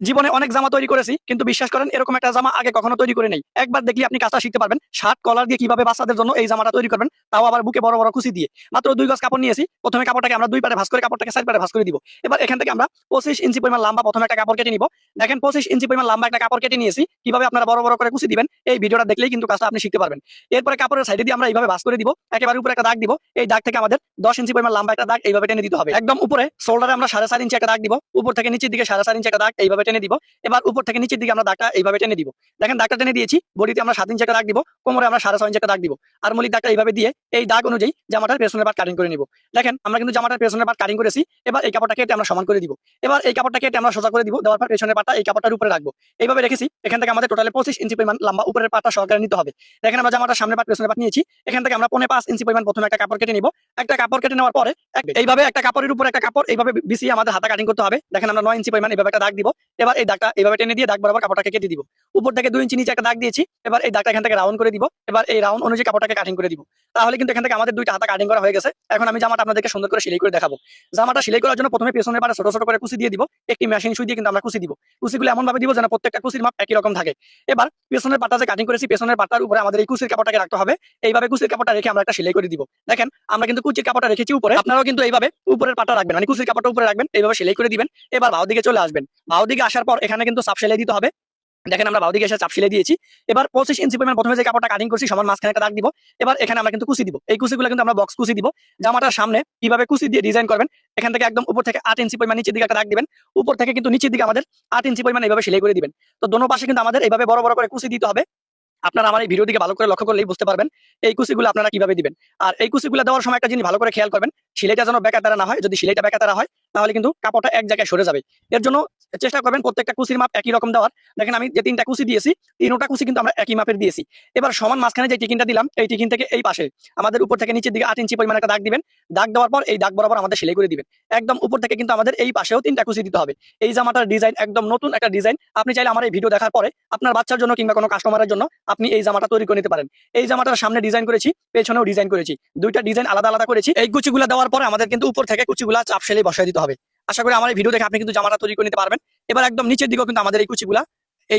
জীবনে অনেক জামা তৈরি করেছি, কিন্তু বিশ্বাস করেন এরকম একটা জামা আগে কখনো তৈরি করে নাই। একবার দেখলে আপনি কাজটা শিখতে পারবেন। শার্ট কলার দিয়ে কিভাবে বাচ্চাদের জন্য এই জামাটা তৈরি করবেন, তাও আবার বুকে বড় বড় কুচি দিয়ে। মাত্র 2 গজ কাপড় নিয়েছি। প্রথমে কাপড়টাকে আমরা 2 পাটে ভাঁজ করে কাপড়টাকে 4 পাটে ভাঁজ করে দিব। এবার এখান থেকে আমরা 25 ইঞ্চি পরিমাণ লম্বা প্রথমে একটা কাপড় কেটে নিব। দেখেন 25 ইঞ্চি পরিমাণ লম্বা একটা কাপড় কেটে নিয়েছি। কিভাবে আপনারা বড় বড় করে কুচি দিবেন এই ভিডিওটা দেখলেই কিন্তু কাজটা আপনি শিখতে পারবেন। এরপরে কাপড়ের সাইডে দিয়ে আমরা এইভাবে ভাঁজ করে দিব। একেবারে উপরে একটা দাগ দিব। এই দাগ থেকে আমাদের 10 ইঞ্চি পরিমাণ লম্বা একটা দাগ এইভাবে টেনে দিতে হবে। একদম উপরে শোল্ডারে আমরা 4.5 ইঞ্চি একটা দাগ দিব। উপর থেকে নিচের দিকে 4.5 ইঞ্চি একটা দাগ এইভাবে টেনে দিব। এবার উপর থেকে নিচের দিকে আমরা দাগটা এইভাবে টেনে দিব। দেখেন দাগটা টেনে দিয়েছি। বডিতে আমরা 7 ইঞ্চি একটা দাগ দিব। কোমরে আমরা 6.5 ইঞ্চি একটা দাগ দিব। আর মূলিক দাগটা এইভাবে দিয়ে এই দাগ অনুযায়ী জামাটার পেছনের পার্ট কাটিং করে নিব। দেখেন আমরা কিন্তু জামাটার পেছনের পার্ট কাটিং করেছি। এবার এই কাপড়টা কেটে আমরা সমান করে দিব। এবার এই কাপড়টা কেটে আমরা সোজা করে দিব। দেওয়ার পর পেছনের পার্টটা এই কাপড়টার উপরে রাখবো। এইভাবে রেখেছি। এখান থেকে আমাদের টোটালে 25 ইঞ্চি পরিমাণ লম্বা উপরের পার্টটা সহকারে নিতে হবে। দেখেন আমরা জামাটার সামনের পার্ট পেছনের পার্ট নিয়েছি। এখান থেকে আমরা 5.5 ইঞ্চি পরিমাণ প্রথমে একটা কাপড় কেটে নিব। একটা কাপড় কেটে নেওয়ার পরে এইভাবে একটা কাপড়ের উপরে একটা কাপড় এইভাবে বিছিয়ে আমাদের হাতা কাটিং করতে হবে। দেখেন আমরা 9 ইঞ্চি পরিমাণ এইভাবে একটা দাগ দিব। এবার এই দাগটা এইভাবে টেনে দিয়ে দাগ বরাবর কাপড়টাকে কেটে দিব। উপর থেকে 2 ইঞ্চি নিচে একটা দাগ দিয়েছি। এবার এই দাগটা এখান থেকে রাউন্ড করে দিব। এবার এই রাউন্ড অনুযায়ী কাপড়টাকে কাটিং করে দিব। তাহলে কিন্তু এখান থেকে আমাদের দুইটা হাতা কাটিং করা হয়ে গেছে। এখন আমি জামাটা আপনাদেরকে সুন্দর করে সেলাই করে দেখাবো। জামাটা সেলাই করার জন্য প্রথমে পেছনের পাটে ছোট ছোট করে কুচি দিয়ে দিব। একটি মেশিন সুই দিয়ে কিন্তু আমরা কুচি দিব। কুচিগুলো এমন ভাবে দিব যেন প্রত্যেকটা কুচির মাপ একই রকম থাকে। এবার পেছনের পাটটা যে কাটিং করেছি, পেছনের পাটটার উপরে আমাদের এই কুচির কাপড়টাকে রাখতে হবে। এইভাবে কুচির কাপড়টা রেখে আমরা একটা সেলাই করে দিব। দেখেন আমরা কিন্তু কুচির কাপড়টা রেখেছি উপরে, আপনারাও কিন্তু এইভাবে উপরের পাটটা রাখবেন, মানে কুচির কাপড়টা উপরে রাখবেন, এইভাবে সেলাই করে দিবেন। এবার বাউ দিকে চলে আসবেন। বাউ দিকে আসার পর এখানে কিন্তু চাপ সেলাই দিতে হবে। দেখেন আমরা বাউ দিকে এসে চাপ সেলাই দিয়েছি। এবার 25 ইঞ্চি পরিমাণ প্রথমে যে কাপড়টা কাটিং করছি সমান মাঝখানে একটা দাগ দিব। এবার এখানে আমরা কিন্তু কুচি দিব। এই কুচিগুলো কিন্তু আমরা বক্স কুচি দিব। জামাটার সামনে কিভাবে কুচি দিয়ে ডিজাইন করবেন, এখান থেকে একদম উপর থেকে 8 ইঞ্চি পরিমাণ নিচের দিকে একটা দাগ দিবেন। উপর থেকে কিন্তু নিচের দিকে আমাদের 8 ইঞ্চি পরিমাণ এইভাবে সেলাই করে দিবেন। তো দোনো পাশে কিন্তু আমাদের এইভাবে বড় বড় করে কুচি দিতে হবে। আপনারা আমার এই ভিডিও দিকে ভালো করে লক্ষ্য করলেই বুঝতে পারবেন এই কুচিগুলো আপনারা কিভাবে দিবেন। আর এই কুচিগুলো দেওয়ার সময় একটা জিনিস ভালো করে খেয়াল করবেন, সেলাইটা যেন বেকাতারা না হয়। যদি সেলাইটা বেকাতারা হয় তাহলে কিন্তু কাপড়টা এক জায়গায় সরে যাবে। এর জন্য চেষ্টা করবেন প্রত্যেকটা কুচির মাপ একই রকম দেওয়ার। দেখেন আমি যে 3টা কুচি দিয়েছি, 3টা কুচি কিন্তু আমরা একই মাপের দিয়েছি। এবার সমান মাঝখানে যে টিকিনটা দিলাম, এই টিকিন থেকে এই পাশে আমাদের উপর থেকে নিচের দিকে 8 ইঞ্চি পরিমাণ একটা দাগ দিবেন। দাগ দেওয়ার পর এই দাগ বরাবর আমাদের সেলাই করে দিবেন। একদম উপর থেকে কিন্তু আমাদের এই পাশেও 3টা কুচি দিতে হবে। এই জামাটার ডিজাইন একদম নতুন একটা ডিজাইন। আপনি চাইলে আমার এই ভিডিও দেখার পরে আপনার বাচ্চার জন্য কিংবা কোনো কাস্টমারের জন্য আপনি এই জামাটা তৈরি করে নিতে পারেন। এই জামাটার সামনে ডিজাইন করেছি, পেছনেও ডিজাইন করেছি, দুইটা ডিজাইন আলাদা আলাদা করেছি। এই কুচিগুলো দেওয়ার পরে আমাদের কিন্তু উপর থেকে কুচিগুলা চাপ সেলাই বসায় দিতে হবে। আশা করি আমার এই ভিডিও দেখে আপনি কিন্তু জামাটা তৈরি করে নিতে পারবেন। এবার একদম নিচের দিকেও কিন্তু আমাদের এই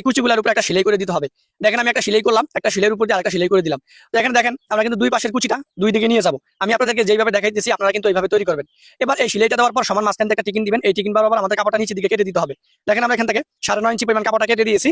কুচিগুলার উপরে একটা সেলাই করে দিতে হবে। দেখেন আমি একটা সেলাই করলাম, একটা সেলাইয়ের উপর দিয়ে আরেকটা সেলাই করে দিলাম। দেখেন দেখেন আমরা কিন্তু দুই পাশের কুচিটা দুই দিকে নিয়ে যাবো। আমি আপনাদেরকে যেভাবে দেখাইতেছি আপনারা কিন্তু এইভাবে তৈরি করবেন। এবার এই সেলাইটা দেওয়ার পর সমান মাঝখান থেকে একটা টিকিন দিবেন। এই টিকিন বরাবর আমাদের কাপড়টা নিচের দিকে কেটে দিতে হবে। দেখেন আমরা এখান থেকে 9.5 ইঞ্চি পরিমাণ কাপড়টা কেটে দিয়েছি।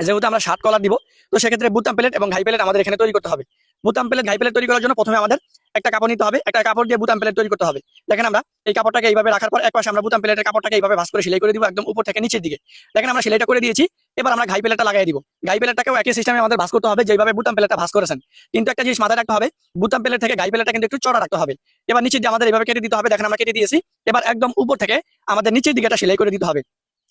যেহেতু আমরা শার্ট কলার দিব, তো সেক্ষেত্রে বুতাম প্লেট এবং ঘাই প্লেট আমাদের এখানে তৈরি করতে হবে। বুতাম প্লেট ঘাই প্লেট তৈরি করার জন্য প্রথমে আমাদের একটা কাপড় নিতে হবে। একটা কাপড় দিয়ে বুতাম প্লেট তৈরি করতে হবে। দেখেন আমরা এই কাপড়টাকে এইভাবে রাখার পর একপাশে আমরা বুতাম প্লেটের কাপড়টাকে এইভাবে ভাঁজ করে সেলাই করে দিব একদম উপর থেকে নিচের দিকে। দেখেন আমরা সেলাইটা করে দিয়েছি। এবার আমরা ঘাই প্লেটটা লাগিয়ে দিব। ঘাই প্লেটটাকেও একই সিস্টেমে আমাদের ভাঁজ করতে হবে যেভাবে বুতাম প্লেটটা ভাঁজ করেছেন। কিন্তু একটা জিনিস মাথায় রাখতে হবে, বুতাম প্লেট থেকে ঘাই প্লেটটা কিন্তু একটু চড়া রাখতে হবে। এবার নিচের দিয়ে আমাদের এইভাবে কেটে দিতে হবে। দেখেন আমরা কেটে দিয়েছি। এবার একদম উপর থেকে আমাদের নিচের দিকে একটা সেলাই করে দিতে হবে।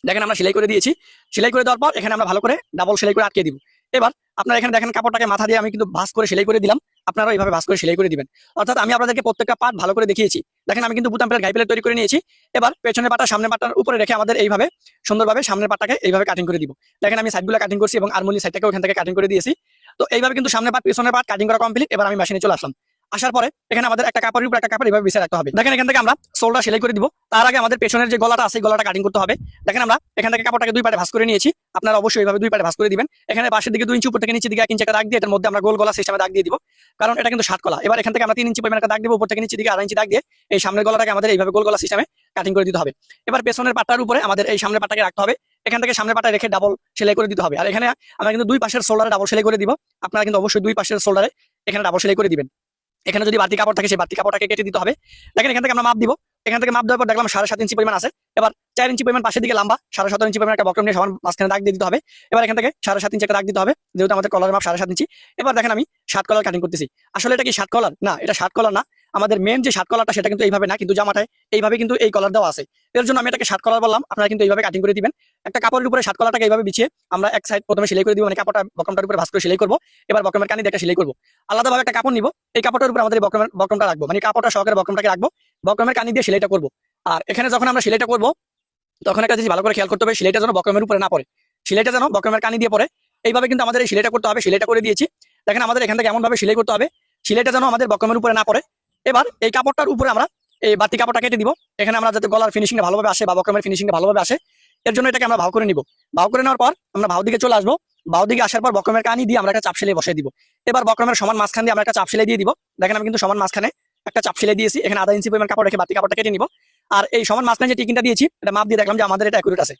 দেখেন আমরা সেলাই করে দিয়েছি। সেলাই করে দেওয়ার পর এখানে আমরা ভালো করে ডাবল সেলাই করে আটকে দিব। এবার আপনারা এখানে দেখেন কাপড়টাকে মাথা দিয়ে আমি কিন্তু ভাঁজ করে সেলাই করে দিলাম। আপনারা এইভাবে ভাঁজ করে সেলাই করে দিবেন। অর্থাৎ আমি আপনাদেরকে প্রত্যেকটা পার্ট ভালো করে দেখিয়েছি। দেখেন আমি কিন্তু বুতাম প্লেট ঘাই প্লেট তৈরি করে নিয়েছি। এবার পেছনের পাটা সামনের পাটার উপরে রেখে আমাদের এইভাবে সুন্দরভাবে সামনের পাটাকে এইভাবে কাটিং করে দিব। দেখেন আমি সাইডগুলো কাটিং করছি এবং আরমোলি সাইডটাকে ওখান থেকে কাটিং করে দিয়েছি। তো এইভাবে কিন্তু সামনের পাট পেছনের পাট কাটিং করা কমপ্লিট। এবার আমি মেশিনে চলে আসলাম। আসার পরে এখানে আমাদের একটা কাপড়ের উপর একটা কাপড় এইভাবে বিছিয়ে রাখতে হবে। দেখেন এখান থেকে আমরা শোল্ডার সেলাই করে দিব। তার আগে আমাদের পেছনের যে গলাটা আছে গলাটা কাটিং করতে হবে। দেখেন আমরা এখান থেকে কাপড়টাকে দুই পাটে ভাঁজ করে নিয়েছি। আপনারা অবশ্যই এইভাবে দুই পাটে ভাঁজ করে দিবেন। এখানে পাশের দিকে 2 ইঞ্চি উপর থেকে নিচের দিকে 1 ইঞ্চি একটা দাগ দিয়ে এটার মধ্যে আমরা গোল গলা সিস্টেমে দাগ দিয়ে দিব। কারণ এটা কিন্তু শার্ট কলা। এবার এখান থেকে আমরা 3 ইঞ্চি পরিমাণ একটা দাগ দিব। উপর থেকে নিচের দিকে 2.5 ইঞ্চি দাগ দিয়ে এই সামনের গলাটাকে আমাদের এইভাবে গোল গলা সিস্টেমে কাটিং করে দিতে হবে। এবার পেছনের পাটটার উপরে আমাদের এই সামনের পাটটাকে রাখতে হবে। এখান থেকে সামনের পাটটা রেখে ডাবল সেলাই করে দিতে হবে। আর এখানে আমরা কিন্তু দুই পাশের শোল্ডারে ডাবল সেলাই করে দিব। আপনারা কিন্তু অবশ্যই দুই পাশের শোল্ডারে এখানে ডাবল সেলাই করে দিবেন। এখানে যদি বাড়তি কাপড় থাকে সেই বাড়তি কাপড়টাকে কেটে দিতে হবে। দেখেন এখান থেকে আমরা মাপ দিব। এখান থেকে মাপ দেওয়ার পর দেখলাম 7.5 ইঞ্চি পরিমাণ আছে। এবার 4 ইঞ্চি পরিমাণ পাশের দিকে লম্বা, 17.5 ইঞ্চি পরিমাণ একটা বক্রম নিয়ে সমান মাঝখানে দাগ দিয়ে দিতে হবে। এবার এখান থেকে 7.5 ইঞ্চি একটা দাগ দিতে হবে, যেহেতু আমাদের কলারের মাপ 7.5 ইঞ্চি। এবার দেখেন আমি শার্ট কলার কাটিং করতেছি। আসলে এটা কি শার্ট কলার? না, এটা শার্ট কলার না। আমাদের মেন যে শার্ট কলারটা সেটা কিন্তু এইভাবে না, কিন্তু জামাটায় এইভাবে কিন্তু এই কলার দেওয়া আছে। এর জন্য আমি এটাকে শার্ট কলার বললাম। আপনারা কিন্তু এইভাবে কাটিং করে দিবেন। একটা কাপড়ের উপরে শার্ট কলারটাকে এইভাবে বিছিয়ে আমরা এক সাইড প্রথমে সেলাই করে দিব, মানে কাপড়টা বক্রমটার উপরে ভাঁজ করে সেলাই করব। এবার বক্রমের কানি দিয়ে একটা সেলাই করব। আলাদাভাবে একটা কাপড় নিব। এই কাপড়টার উপরে আমাদের এই বক্রমটা রাখবো, মানে কাপড়টা সহকারে বক্রমটাকে রাখবো। বক্রমের কানি দিয়ে সেলাইটা করব। আর এখানে যখন আমরা সেলাইটা করব তখন একটা জিনিস ভালো করে খেয়াল করতে হবে, সেলাইটা যেন বক্রমের উপরে না পড়ে। সেলাইটা যেন বক্রমের কানি দিয়ে পড়ে। এইভাবে কিন্তু আমাদের এই সেলাইটা করতে হবে। সেলাইটা করে দিয়েছি। দেখেন আমাদের এখান থেকে এমন ভাবে সেলাই করতে হবে সেলাইটা যেন আমাদের বক্রমের উপরে না পড়ে। এবার এই কাপড়টার উপরে আমরা এই বাড়তি কাপড়টা কেটে দিব। এখানে আমরা যাতে গলার ফিনিশিংটা ভালোভাবে আসে বা বক্রমের ফিনিশিংটা ভালোভাবে আসে এর জন্য এটাকে আমরা ভাও করে নিব। ভাও করে নেওয়ার পর আমরা ভাও দিকে চলে আসবো। ভাও দিকে আসার পর বক্রমের কানি দিয়ে আমরা একটা চাপ সেলাই বসাই দিব। এবার বক্রমের সমান মাঝখান দিয়ে আমরা একটা চাপ সেলাই দিয়ে দিব। দেখেন আমি কিন্তু সমান মাঝখানে একটা চাপ সেলাই দিয়েছি। এখানে আধা ইঞ্চি পরিমাণ কাপড় রেখে বাড়তি কাপড়টা কেটে নিব। আর এই সমান মাঝখানে যে টিকিনটা দিয়েছি এটা মাপ দিয়ে দেখলাম যে আমাদের এটা অ্যাকুরেট আছে।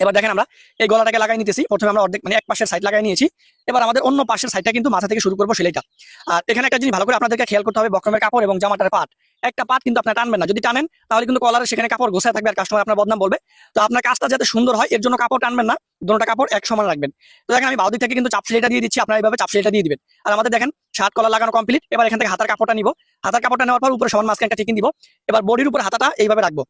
এবার দেখেন আমরা এই গলাটাকে লাগাই নিতেছি। প্রথমে আমরা অর্ধেক মানে এক পাশের সাইড লাগাই নিয়েছি। এবার আমাদের অন্য পাশের সাইডটা কিন্তু মাথা থেকে শুরু করবো সেলাইটা। আর এখানে একটা জিনিস ভালো করে আপনাদেরকে খেয়াল করতে হবে, বক্রমের কাপড় এবং জামাটার পাট একটা পাট কিন্তু আপনার টানবেন না। যদি টানেন তাহলে কিন্তু কলারের সেখানে কাপড় গোছায় থাকবে আর কাস্টমার আপনার বদনাম বলবে। তো আপনার কাজটা যাতে সুন্দর হয় এর জন্য কাপড় টানবেন না, দুটোটা কাপড় এক সমান রাখবেন। তো দেখেন আমি বাউদি থেকে কিন্তু চাপ সেলাইটা দিয়ে দিচ্ছি, আপনারা এইভাবে চাপ সেলাইটা দিয়ে দিবেন। আর আমাদের দেখেন শার্ট কলার লাগানো কমপ্লিট। এবার এখান থেকে হাতার কাপড়টা নিব। হাতার কাপড়টা নেওয়ার পর উপরে সমান মাঝখানে একটা টিকিন দিব। এবার বডির উপর হাতাটা এইভাবে রাখবো।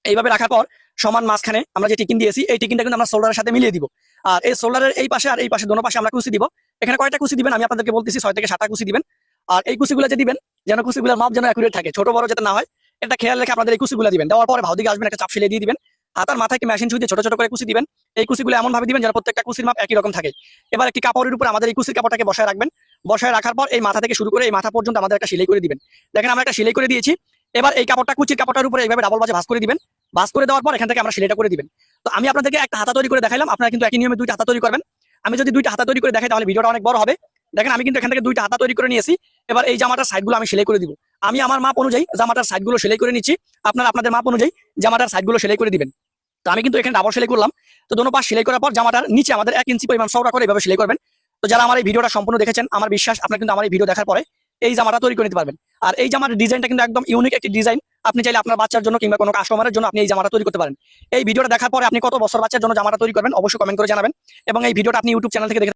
এইভাবে রাখার পর সমান মাঝখানে আমরা যে টিকিন দিয়েছি এই টিকিনটা কিন্তু আমরা শোল্ডারের সাথে মিলিয়ে দিব। আর এই শোল্ডারের এই পাশে আর এই পাশে দোনো পাশে আমরা কুচি দিব। এখানে কয়টা কুচি দিবেন আমি আপনাদেরকে বলতেছি, 6 থেকে 7টা কুচি দিবেন। আর এই কুচিগুলো যে দিবেন যেন কুচিগুলোর মাপ যেন অ্যাকুরেট থাকে, ছোট বড় যাতে না হয় এটা খেয়াল রেখে আপনাদের এই কুচিগুলো দিবেন। দেওয়ার পরে ভাও দিকে আসবেন, একটা চাপ সেলাই দিয়ে দিবেন। হাতার মাথায় কি মেশিন সুই দিয়ে ছোট ছোট করে কুচি দিবেন। এই কুচিগুলো এমন ভাবে দিবেন যেন প্রত্যেকটা কুচির মাপ একই রকম থাকে। এবার একটি কাপড়ের উপর আমাদের এই কুচির কাপড়টাকে বসায় রাখবেন। বসায় রাখার পর এই মাথা থেকে শুরু করে এই মাথা পর্যন্ত আমাদের একটা সেলাই করে দিবেন। দেখেন আমরা একটা সেলাই করে দিয়েছি। এবার এই কাপড়টা কুচির কাপড়টার উপরে এইভাবে ডাবল বাজে ভাঁজ করে দিবেন। ভাঁজ করে দেওয়ার পর এখান থেকে আমরা সেলাইটা করে দিবেন। তো আমি আপনাদেরকে একটা হাতা তৈরি করে দেখাইলাম, আপনারা কিন্তু একই নিয়মে দুইটা হাতা তৈরি করবেন। আমি যদি দুইটা হাতা তৈরি করে দেখাই তাহলে ভিডিওটা অনেক বড় হবে। দেখেন আমি কিন্তু এখান থেকে দুইটা হাতা তৈরি করে নিয়েছি। এবার এই জামাটার সাইডগুলো আমি সেলাই করে দিব। আমি আমার মাপ অনুযায়ী জামাটার সাইডগুলো সেলাই করে নিচ্ছি, আপনারা আপনাদের মাপ অনুযায়ী জামাটার সাইডগুলো সেলাই করে দিবেন। তো আমি কিন্তু এখানে ডাবল সেলাই করলাম। তো দোনো পাশ সেলাই করার পর জামাটার নিচে আমাদের 1 ইঞ্চি পরিমাণ চওড়া করে এভাবে সেলাই করবেন। তো যারা আমার এই ভিডিওটা সম্পূর্ণ দেখেছেন আমার বিশ্বাস আপনারা কিন্তু আমার এই ভিডিও দেখার পরে এই জামাটা তৈরি করে নিতে পারবেন। আর এই জামার ডিজাইনটা কিন্তু একদম ইউনিক একটি ডিজাইন। আপনি চাইলে আপনার বাচ্চার জন্য কিংবা কোনো কাস্টমারের জন্য আপনি এই জামাটা তৈরি করতে পারেন। এই ভিডিওটা দেখার পরে আপনি কত বছর বাচ্চার জন্য জামাটা তৈরি করবেন অবশ্যই কমেন্ট করে জানাবেন। এবং এই ভিডিওটা আপনি ইউটিউব চ্যানেল থেকে দেখে